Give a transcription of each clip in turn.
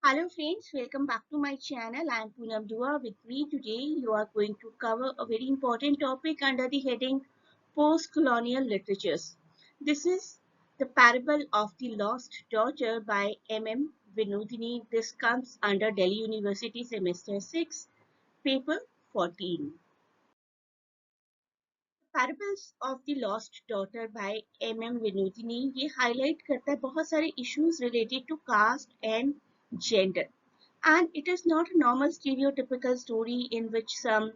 Hello friends, welcome back to my channel. I am Poonam Dua. With me today, you are going to cover a very important topic under the heading Post-Colonial Literatures. This is The Parable of the Lost Daughter by M.M. Vinodini. This comes under Delhi University Semester 6, Paper 14. Parables of the lost daughter by M Vinodini ये highlight करता है बहुत सारे issues related to caste and gender and it is not a normal stereotypical story in which some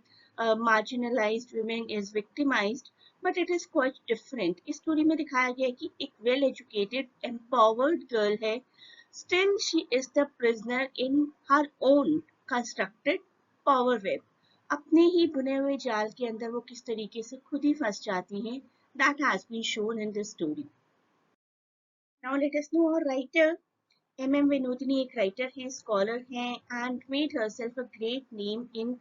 marginalized women is victimized, but it is quite different. इस story में दिखाया गया है कि एक well educated empowered girl है, still she is the prisoner in her own constructed power web. अपने ही बुने हुए जाल के अंदर वो किस तरीके से खुद ही फंस जाती हैं. That has been shown in this story. Now let us know our writer. M.M. Vinodini एक राइटर हैं, स्कॉलर हैं, and made herself a great name in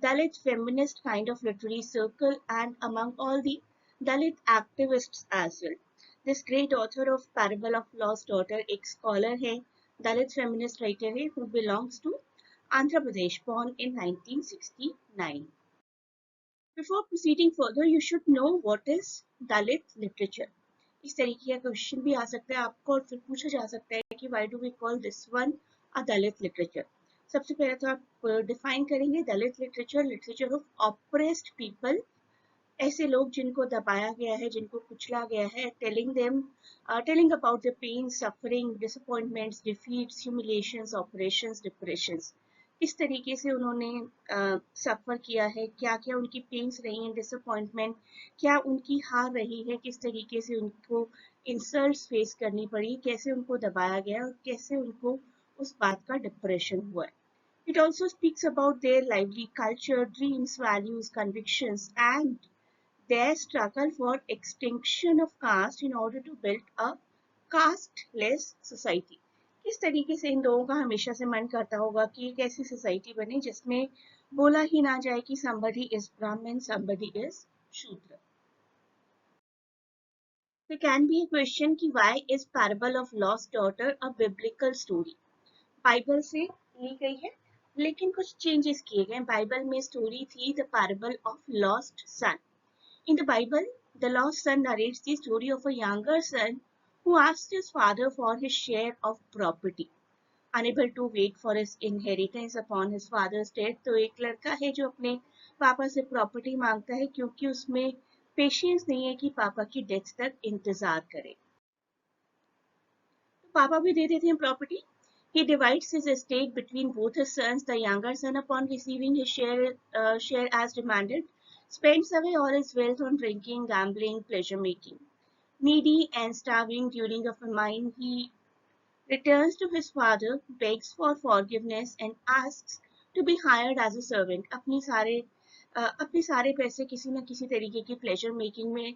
Dalit feminist kind of literary circle and among all the Dalit activists as well. This great author of Parable of Lost Daughter एक scholar है, Dalit feminist writer है, who belongs to Andhra Pradesh, born in 1969. Before proceeding further, you should know what is Dalit literature. इस तरीके का question भी आ सकता है आपको और फिर पूछा जा सकता है कि why do we call this one a Dalit literature. सबसे पहले तो आप डिफाइन करेंगे Dalit literature, literature of oppressed people, ऐसे लोग जिनको दबाया गया है, जिनको कुचला गया है, telling about the pain, suffering, disappointments, defeats, humiliations, operations, depressions. किस तरीके से उन्होंने सफ़र किया है, क्या क्या उनकी पेन्स रही हैं, डिसअपॉइंटमेंट, क्या उनकी हार रही है, किस तरीके से उनको इंसल्ट्स फेस करनी पड़ी, कैसे उनको दबाया गया और कैसे उनको उस बात का डिप्रेशन हुआ है. It also speaks about their lively culture, dreams, values, convictions, and their struggle for extinction of caste in order to build a casteless society. किस तरीके से इन लोगों का हमेशा से मन करता होगा कि एक ऐसी सोसाइटी बने जिसमें बोला ही ना जाए कि somebody is Brahmin, somebody is Shudra. There can be a question कि why is Parable of Lost Daughter a biblical story? Bible से ली गई है, लेकिन कुछ चेंजेस किए गए. बाइबल में स्टोरी थी the parable of lost son. In the Bible, the lost son narrates the story of a younger son who asked his father for his share of property. Unable to wait for his inheritance upon his father's death, तो एक लड़का है जो अपने पापा से property मांगता है क्योंकि उसमें पेशेंस नहीं है कि पापा की डेथ तक इंतजार करे. तो पापा भी दे देते हैं property. He divides his estate between both his sons. The younger son, upon receiving his share as demanded, spends away all his wealth on drinking, gambling, pleasure making. Needy and starving during a famine, he returns to his father, begs for forgiveness, and asks to be hired as a servant. अपने सारे पैसे किसी न किसी तरीके की pleasure making में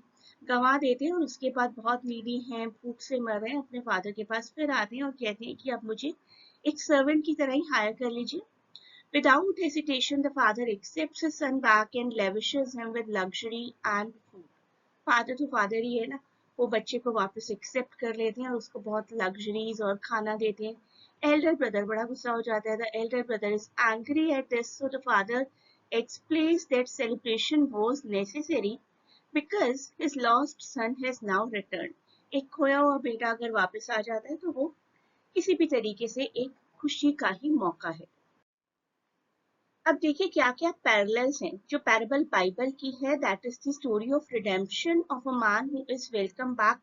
गंवा देते हैं और उसके बाद बहुत नीडी हैं, भूख से मर रहे हैं, अपने फादर के पास फिर आते हैं और कहते हैं कि आप मुझे एक सर्वेंट की तरह ही हायर कर लीजिए. Without hesitation, the father accepts his son back and lavishes him with luxury and food. Father तो फादर ही है ना, वो बच्चे को वापस एक्सेप्ट कर लेते हैं और उसको बहुत लग्जरीज और खाना देते हैं. एल्डर ब्रदर बड़ा गुस्सा हो जाता है. The Elder brother is angry at this, so the father explains that celebration was necessary because his lost son has now returned. एक खोया हुआ बेटा अगर वापस आ जाता है तो वो किसी भी तरीके से एक खुशी का ही मौका है. अब देखिए क्या क्या पैरेलल्स हैं. जो पैराबल बाइबल की है, that is the story of redemption of a man who is welcome back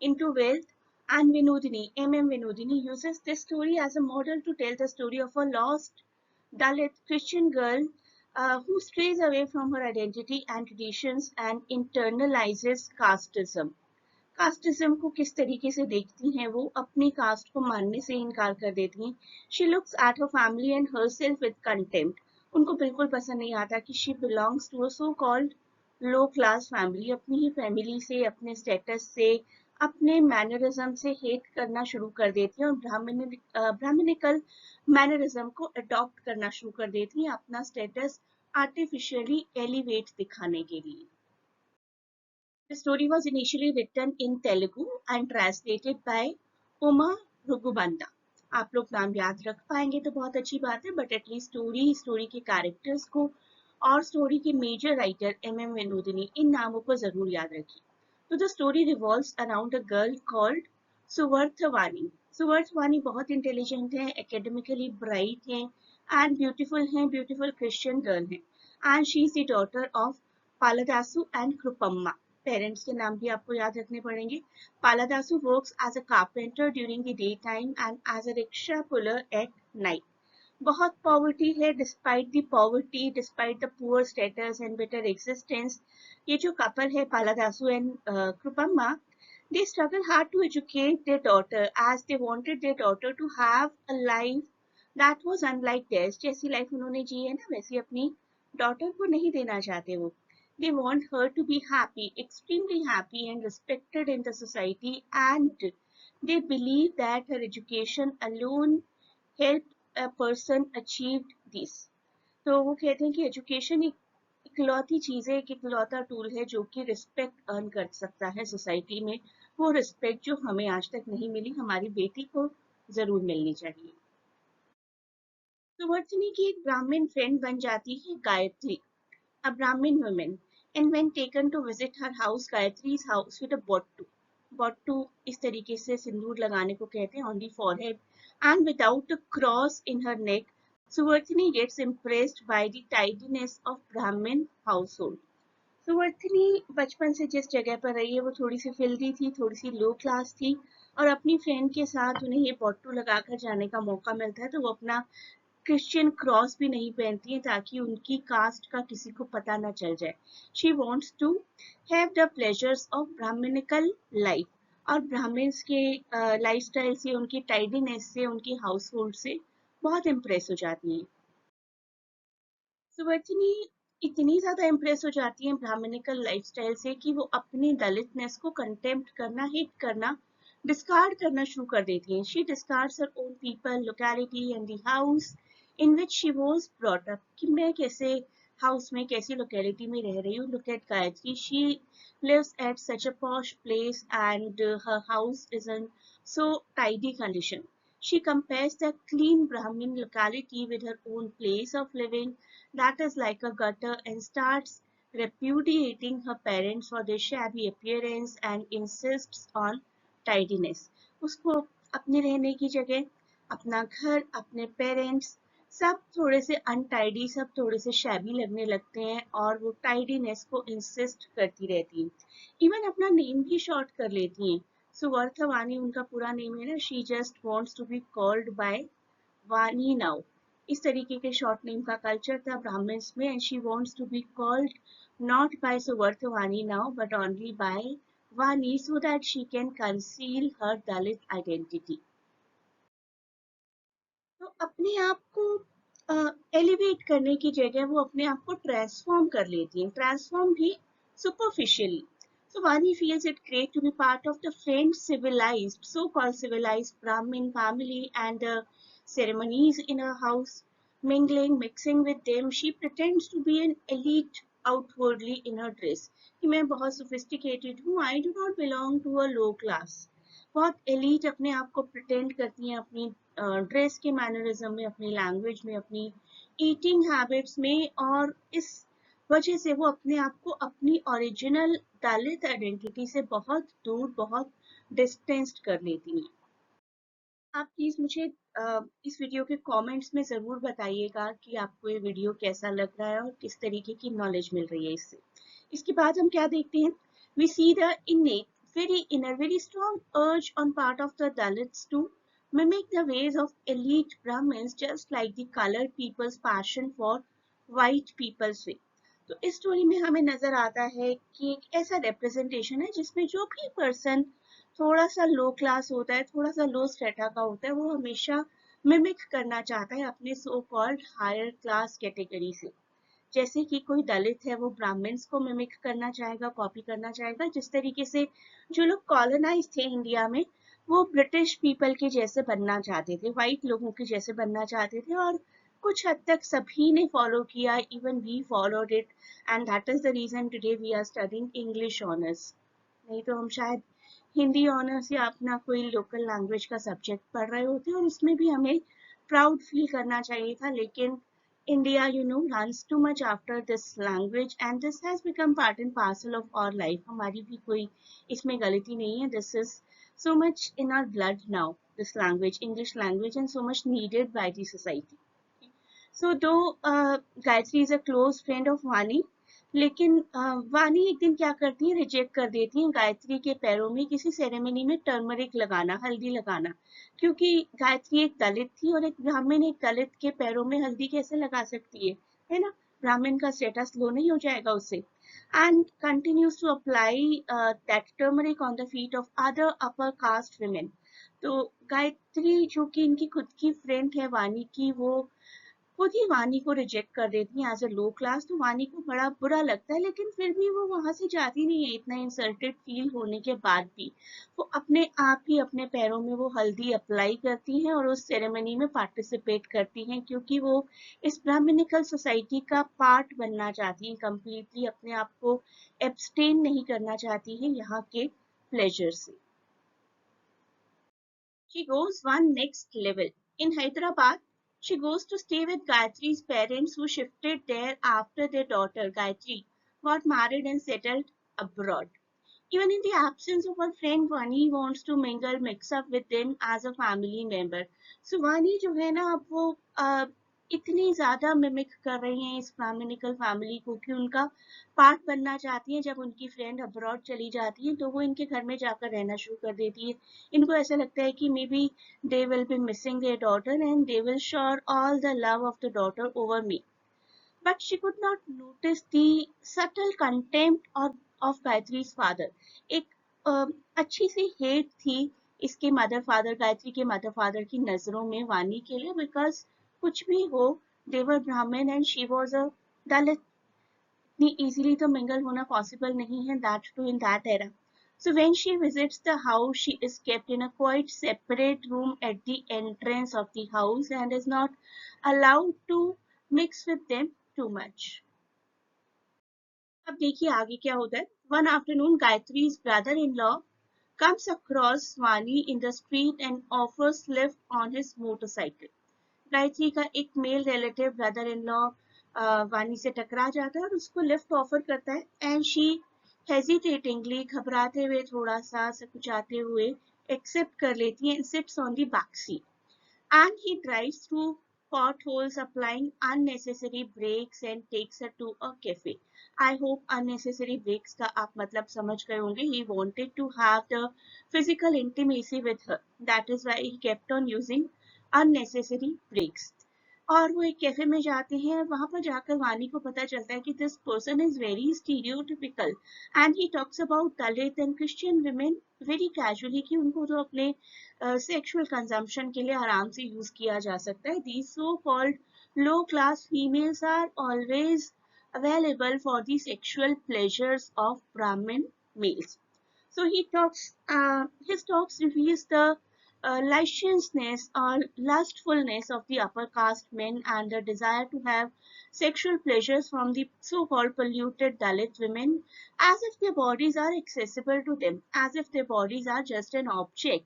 into wealth. And Vinodini, M.M. Vinodini uses this story as a model to tell the story of a lost Dalit Christian girl who strays away from her identity and traditions and internalizes casteism. Casteism को किस तरीके से देखती हैं, वो अपनी cast को मानने से इनकार कर देती हैं. She looks at her family and herself with contempt. उनको बिल्कुल पसंद नहीं आता कि she belongs to a so called low class family. अपनी ही फैमिली से, अपने स्टेटस से, अपने मैनरिज्म से हेट करना शुरू कर देती हैं और ब्राह्मणिकल मैनरिज्म को अडॉप्ट करना शुरू कर देती हैं अपना स्टेटस आर्टिफिशियली एलिवेट दिखाने के लिए. The story was initially written in Telugu and translated by Uma Rugubanda. आप लोग नाम याद रख पाएंगे तो बहुत अच्छी बात है, बट एटलीस्ट स्टोरी के कैरेक्टर्स को और स्टोरी के मेजर राइटर एम विनोदिनी, इन नामों को जरूर याद रखिए। तो the story revolves around a girl called Suvarthavani. Suvarthavani बहुत इंटेलिजेंट है, एकेडमिकली ब्राइट है एंड ब्यूटीफुल क्रिश्चियन गर्ल है, and she is the daughter of Paladasu and Krupamma. Parents के नाम भी आपको याद रखने पड़ेंगे। Paladasu works as a carpenter during the daytime and as a rickshaw puller at night. बहुत पॉवर्टी है, despite the poverty, despite the poor status and better existence, ये जो कपल है पालादासु and कृपम्मा, they struggle hard to educate their daughter as they wanted their daughter to have a life that was unlike theirs. जैसी life उन्होंने जी है ना, वैसी अपनी daughter को नहीं देना चाहते वो। They want her to be happy, extremely happy and respected in the society, and they believe that her education alone helped a person achieve this. तो वो कहते हैं कि एजुकेशन एक इकलौती चीज है, एक इकलौता टूल है जो कि रिस्पेक्ट अर्न कर सकता है सोसाइटी में। वो रिस्पेक्ट जो हमें आज तक नहीं मिली, हमारी बेटी को जरूर मिलनी चाहिए। सुवर्चनी की एक ब्राह्मण फ्रेंड बन जाती है Gayatri, a Brahmin woman, and when taken to visit her house, Gayatri's house, with a bottu. Bottu इस तरीके से सिंदूर लगाने को कहते हैं on the forehead, and without a cross in her neck, Suvarthini gets impressed by the tidiness of Brahmin household. सुवर्थिनी बचपन से जिस जगह पर रही है वो थोड़ी सी फिल्दी थी, थोड़ी सी लो क्लास थी, और अपनी फ्रेंड के साथ उन्हें ये बॉटू लगाकर जाने का मौका मिलता है तो वो अपना क्रिश्चियन क्रॉस भी नहीं पहनती हैं ताकि उनकी कास्ट का किसी को पता ना चल जाए। She wants to have the pleasures of brahmanical life, और ब्राह्मण्स के लाइफस्टाइल से, उनकी टाइडीनेस से, उनकी हाउस होल्ड से बहुत इम्प्रेस हो जाती हैं। सुवर्चिनी इतनी ज्यादा इम्प्रेस हो जाती हैं ब्राह्मणिकल लाइफस्टाइल से कि वो अपनी दलितनेस को कंटेम्प्ट करना, हिट करना, डिस्कार्ड करना शुरू कर देती हैं। She discards her own people, locality and the house in which she was brought up, कि मैं कैसे हाउस में, कैसी लोकेलिटी में रह रही हूँ। Look at Gayatri, she lives at such a posh place and her house is in so tidy condition. She compares the clean Brahmin locality with her own place of living that is like a gutter, and starts repudiating her parents for their shabby appearance and insists on tidiness. उसको अपने रहने की जगह, अपना घर, अपने parents, सब थोड़े से अनटाइडी, सब थोड़े से शैबी लगने लगते हैं और वो टाइडीनेस को इंसिस्ट करती रहती हैं। इवन अपना नेम भी शॉर्ट कर लेती हैं। सुवर्थवानी उनका पूरा नेम है ना, she just wants to be called by Vani now. इस तरीके के शॉर्ट नेम का कल्चर था ब्राह्मण्स में, and she wants to be called not by Suvarthavani now but only by Vani, so that she can conceal her Dalit identity. तो अपने आप को एलिवेट करने की जगह वो अपने आप को ट्रांसफॉर्म कर लेती हैं, ट्रांसफॉर्म भी superficially. So Vani feels it great to be part of the French civilized, so-called civilized Brahmin family and the ceremonies in her house. Mixing with them, she pretends to be an elite outwardly in her dress. कि मैं बहुत sophisticated हूँ, I do not belong to a low class. बहुत elite अपने आप को pretend करती हैं अपनी ड्रेस के मैनरिज्म में, अपनी लैंग्वेज में, अपनी ईटिंग हैबिट्स में, और इस वजह से वो अपने आप को अपनी ओरिजिनल दलित आइडेंटिटी से बहुत दूर, बहुत डिस्टेंस्ड कर लेती हैं। आप प्लीज मुझे इस वीडियो के कमेंट्स में ज़रूर बताइएगा कि आपको ये वीडियो कैसा लग रहा है और किस तरीके की नॉलेज मिल रही है इससे। इसके बाद हम क्या देखते हैं, we see the very strong urge on part of the Dalits to mimic the ways of elite Brahmins, just like the colored people's passion for white people's way. तो इस स्टोरी में हमें नजर आता है कि एक ऐसा रिप्रेजेंटेशन है जिसमें जो भी पर्सन थोड़ा सा लो क्लास होता है, थोड़ा सा लो स्टेटा का होता है, वो हमेशा मिमिक करना चाहता है अपने so called higher class category से। जैसे कि कोई दलित है वो ब्राह्मण्स को मिमिक करना चाहेगा, कॉपी करना चाहेगा, जिस तरीके से जो लोग कॉलोनाइज थे इंडिया में वो ब्रिटिश पीपल के जैसे बनना चाहते थे, व्हाइट लोगों के जैसे बनना चाहते थे, और कुछ हद तक सभी ने फॉलो किया, even we followed it, and that is the reason today we are studying English honours. नहीं तो हम शायद हिंदी ऑनर्स या अपना कोई लोकल लैंग्वेज का सब्जेक्ट पढ़ रहे होते और उसमें भी हमें प्राउड फील करना चाहिए था, लेकिन India runs too much after this language and this has become part and parcel of our life. हमारी भी कोई इसमें गलती नहीं है. This is so much in our blood now, this language, English language, and so much needed by the society. So though Gayatri is a close friend of Vani, लेकिन वानी एक दिन क्या करती है, रिजेक्ट कर देती है गायत्री के पैरों में किसी सेरेमनी में टर्मरिक लगाना, हल्दी लगाना, क्योंकि गायत्री एक दलित थी और एक ब्राह्मण एक दलित के पैरों में हल्दी कैसे लगा सकती है ना, ब्राह्मण का स्टेटस लो नहीं हो जाएगा उससे. And continues to apply that turmeric on the feet of other upper caste women. तो गायत्री जो कि इनकी खुद की फ्रेंड है वानी की, वो खुद ही वानी को रिजेक्ट कर देती है एज अ लो क्लास. तो वानी को बड़ा बुरा लगता है, लेकिन फिर भी वो वहां से जाती नहीं है. इतना इंसल्टेड फील होने के बाद भी वो अपने आप ही अपने पैरों में वो हल्दी अप्लाई करती हैं और उस सेरेमनी में पार्टिसिपेट करती हैं, क्योंकि वो इस ब्राह्मणिकल सोसाइटी का पार्ट बनना चाहती हैं. कंप्लीटली अपने आप को एब्सटेन नहीं करना चाहती हैं यहाँ के प्लेजर से. She goes one next level. In Hyderabad, she goes to stay with Gayatri's parents, who shifted there after their daughter Gayatri got married and settled abroad. Even in the absence of her friend, Vani wants to mix up with them as a family member. So Vani जो है ना, अब वो इतनी ज्यादा mimic कर रही हैं इस ब्राह्मणिकल फैमिली को कि उनका पार्ट बनना चाहती हैं. जब उनकी फ्रेंड अब्रॉड चली जाती है तो वो इनके घर में जाकर रहना शुरू कर देती है. इनको ऐसा लगता है कि maybe they will be missing their daughter and they will shower all the love of the daughter over me. But she could not notice the subtle contempt of Gayatri's father. एक अच्छी सी hate थी इसके mother father, Gayatri के mother father की नजरों में वानी के लिए, बिकॉज कुछ भी हो, they were Brahmin and she was a Dalit. इतनी easily तो mingle होना possible नहीं है, that too in that era. So when she visits the house, she is kept in a quite separate room at the entrance of the house and is not allowed to mix with them too much. अब देखिए आगे क्या होता है. One afternoon, Gayatri's brother-in-law comes across Vani in the street and offers lift on his motorcycle. Gayatri का एक male relative brother in law Vani से टकरा जाता है और उसको लिफ्ट ऑफर करता है. एंड शी हेजिटेटिंगली, घबराते हुए, थोड़ा सा सकुचाते हुए एक्सेप्ट कर लेती है, sits on the back seat. And he drives through potholes, applying unnecessary brakes and takes her to a cafe. I hope unnecessary brakes का आप मतलब समझ गए होंगे. He wanted to have the physical intimacy with her. That is why he kept on using unnecessary brakes. और वो एक cafe में जाते हैं. वहां पर जाकर वानी को पता चलता है कि this person is very stereotypical and he talks about Dalit and Christian women very casually, कि उनको तो अपने सेक्सुअल कंजम्पशन के लिए आराम से यूज किया जा सकता है. These so called low class females are always available for the sexual pleasures of Brahmin males. So his talks reveals the licentiousness or lustfulness of the upper caste men and the desire to have sexual pleasures from the so-called polluted Dalit women, as if their bodies are accessible to them, as if their bodies are just an object.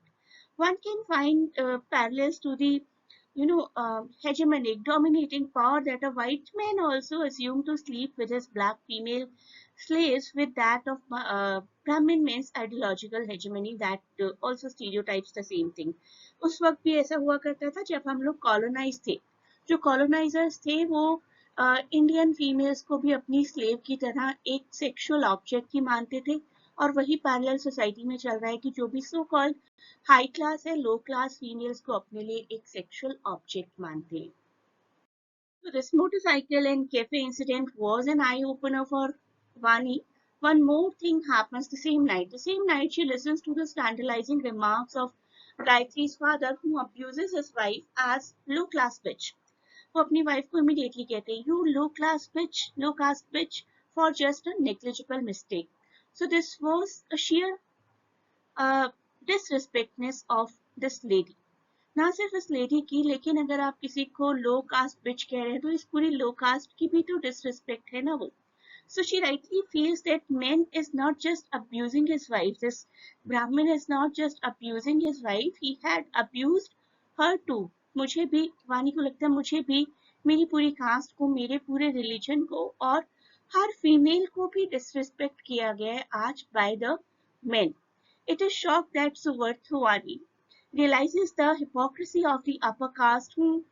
One can find parallels to the hegemonic, dominating power that a white man also assumed to sleep with his black female slaves, with that of Brahmin men's ideological hegemony that also stereotypes the same thing. उस वक्त भी ऐसा हुआ करता था जब हम लोग कॉलोनाइज थे. जो कॉलोनाइजर्स थे वो इंडियन फीमेल्स को भी अपनी स्लेव की तरह एक सेक्सुअल ऑब्जेक्ट ही मानते थे, और वही पैरेलल सोसाइटी में चल रहा है कि जो भी सो कॉल्ड हाई क्लास है, लो क्लास फीमेल्स को अपने लिए एक सेक्सुअल ऑब्जेक्ट मानते हैं. So this motorcycle and cafe incident was an eye-opener for Vani. One more thing happens the same night. The same night she listens to the scandalizing remarks of Gayatri's father, who abuses his wife as low-class bitch. वो अपनी wife को immediately कहते हैं, you low-class bitch, low-caste bitch, for just a negligible mistake. So this was a sheer disrespectness of this lady. ना सिर्फ इस lady की, लेकिन अगर आप किसी को लो कास्ट बिच कह रहे हैं तो इस पूरी लो कास्ट की भी तो डिसरिस्पेक्ट है ना वो. So she rightly feels that man is not just abusing his wife. This Brahmin is not just abusing his wife, he had abused her too. मुझे भी वानी को लगता है मुझे भी मेरी पूरी कास्ट को मेरे पूरे रिलीजन को और हर फीमेल को भी डिसरिस्पेक्ट किया गया है आज by the men. It is shocked that Suvarthawani realizes the hypocrisy of the upper caste who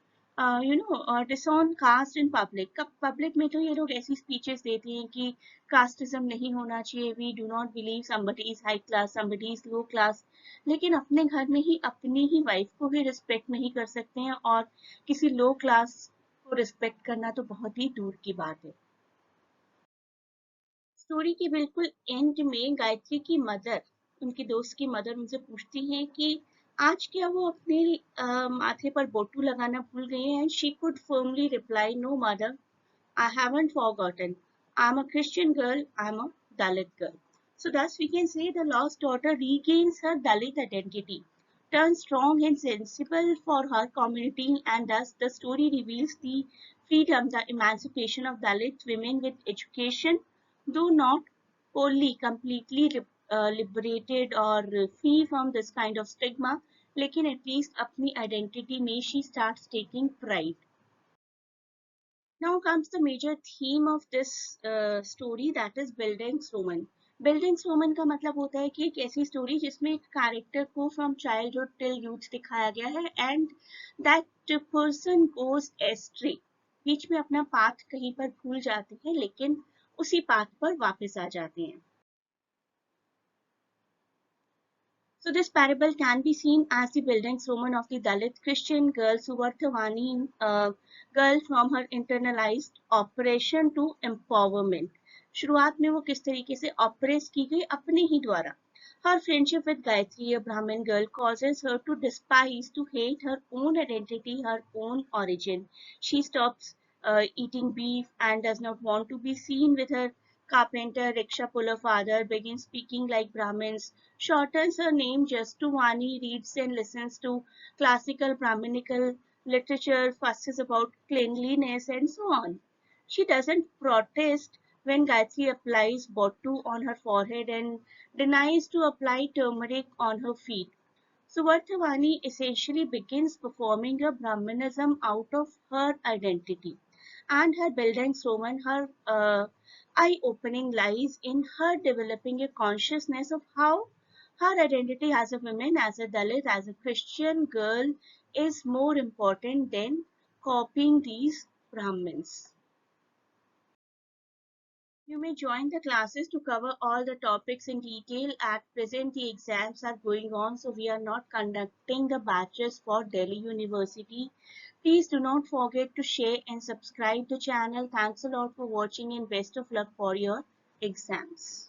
disown caste in public. कब पब्लिक में तो ये लोग ऐसी स्पीचेस देते हैं कि कास्टिज्म नहीं होना चाहिए, we do not believe somebody is high class, somebody is low class, लेकिन अपने घर में ही अपनी ही वाइफ को भी रिस्पेक्ट नहीं कर सकते हैं और किसी लो क्लास को रिस्पेक्ट करना तो बहुत ही दूर की बात है. स्टोरी के बिल्कुल एंड में गायत्री की मदर, उनकी दोस्त की मदर उनसे पूछती हैं कि आज क्या वो अपने माथे पर बोटू लगाना भूल गए हैं. And she could firmly reply, no mother, I haven't forgotten. I'm a Christian girl, I'm a Dalit girl. So thus we can say the lost daughter regains her Dalit identity, turns strong and sensible for her community, and thus the story reveals the freedom, the emancipation of Dalit women with education, though not wholly, completely liberated or free from this kind of stigma, लेकिन at least अपनी identity में she starts taking pride. Now comes the major theme of this story, that is Bildungsroman. Bildungsroman का मतलब होता है कि एक ऐसी स्टोरी जिसमें एक कैरेक्टर को फ्रॉम चाइल्डहुड टिल यूथ दिखाया गया है and that person goes astray, बीच में अपना पाथ कहीं पर भूल जाते हैं लेकिन उसी पाथ पर वापस आ जाते हैं. So this parable can be seen as the Bildungsroman of the Dalit Christian girl Suvarthavani, girl from her internalized oppression to empowerment. शुरुआत में वो किस तरीके से ऑपरेस की गई अपने ही द्वारा. Her friendship with Gayatri, a Brahmin girl, causes her to despise, to hate her own identity, her own origin. She stops eating beef and does not want to be seen with her carpenter, rickshaw puller father, begins speaking like Brahmins, shortens her name just to Vani, reads and listens to classical Brahminical literature, fusses about cleanliness, and so on. She doesn't protest when Gayatri applies botu on her forehead and denies to apply turmeric on her feet. Suvarthavani essentially begins performing a Brahmanism out of her identity. And her Bildungsroman, her eye-opening lies in her developing a consciousness of how her identity as a woman, as a Dalit, as a Christian girl is more important than copying these Brahmins. You may join the classes to cover all the topics in detail. At present, the exams are going on, so we are not conducting the batches for Delhi University. Please do not forget to share and subscribe the channel. Thanks a lot for watching and best of luck for your exams.